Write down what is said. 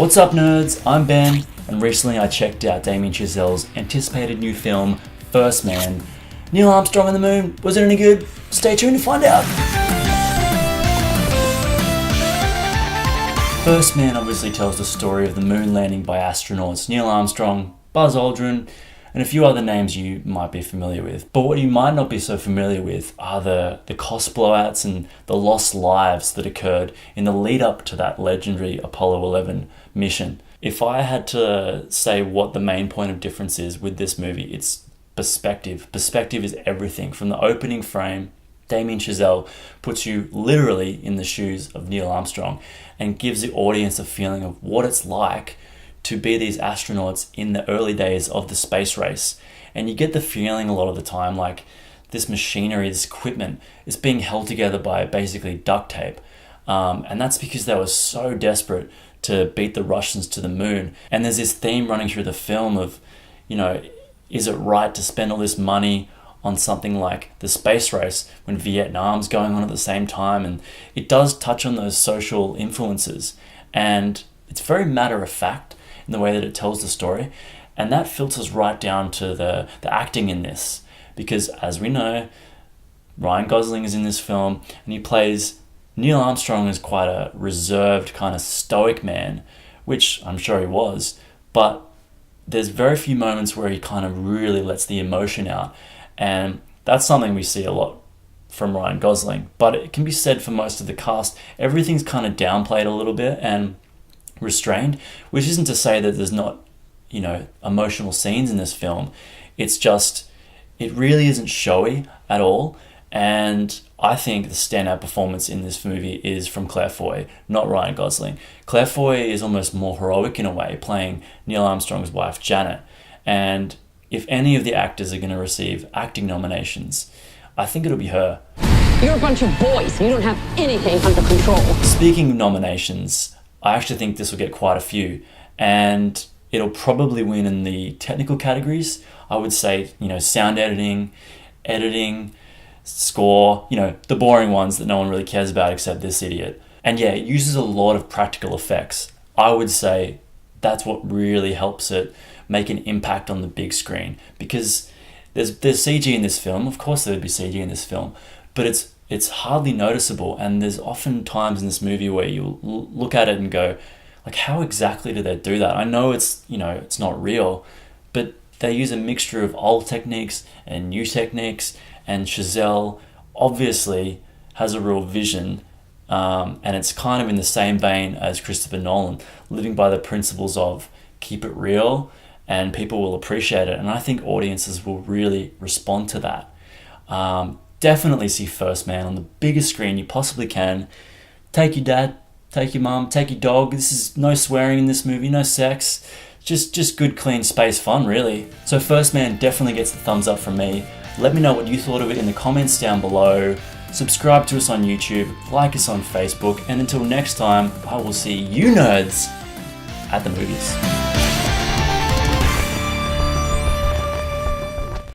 What's up, nerds? I'm Ben, and recently I checked out Damien Chazelle's anticipated new film, First Man. Neil Armstrong on the moon, was it any good? Stay tuned to find out. First Man obviously tells the story of the moon landing by astronauts Neil Armstrong, Buzz Aldrin, and a few other names you might be familiar with. But what you might not be so familiar with are the cost blowouts and the lost lives that occurred in the lead up to that legendary Apollo 11 mission. If I had to say what the main point of difference is with this movie, it's perspective. Perspective is everything. From the opening frame, Damien Chazelle puts you literally in the shoes of Neil Armstrong and gives the audience a feeling of what it's like to be these astronauts in the early days of the space race. And you get the feeling a lot of the time like this machinery, this equipment is being held together by basically duct tape. And that's because they were so desperate to beat the Russians to the moon. And there's this theme running through the film of, is it right to spend all this money on something like the space race when Vietnam's going on at the same time? And it does touch on those social influences. And it's very matter of fact in the way that it tells the story. And that filters right down to the acting in this. Because as we know, Ryan Gosling is in this film and he plays Neil Armstrong as quite a reserved, kind of stoic man, which I'm sure he was. But there's very few moments where he kind of really lets the emotion out. And that's something we see a lot from Ryan Gosling. But it can be said for most of the cast. Everything's kind of downplayed a little bit and restrained, which isn't to say that there's not, emotional scenes in this film. It's just, it really isn't showy at all. And I think the standout performance in this movie is from Claire Foy, not Ryan Gosling. Claire Foy is almost more heroic in a way, playing Neil Armstrong's wife, Janet. And if any of the actors are going to receive acting nominations, I think it'll be her. You're a bunch of boys. You don't have anything under control. Speaking of nominations, I actually think this will get quite a few, and it'll probably win in the technical categories. I would say, sound editing, score, the boring ones that no one really cares about except this idiot. And yeah, it uses a lot of practical effects. I would say that's what really helps it make an impact on the big screen, because there's CG in this film. Of course there would be CG in this film, but it's hardly noticeable. And there's often times in this movie where you look at it and go, like, how exactly did they do that? I know it's not real, but they use a mixture of old techniques and new techniques. And Chazelle obviously has a real vision, and it's kind of in the same vein as Christopher Nolan, living by the principles of keep it real and people will appreciate it. And I think audiences will really respond to that. Definitely see First Man on the biggest screen you possibly can. Take your dad, take your mum, take your dog. This is no swearing in this movie, no sex. Just good, clean space fun, really. So First Man definitely gets the thumbs up from me. Let me know what you thought of it in the comments down below. Subscribe to us on YouTube, like us on Facebook, and until next time, I will see you nerds at the movies.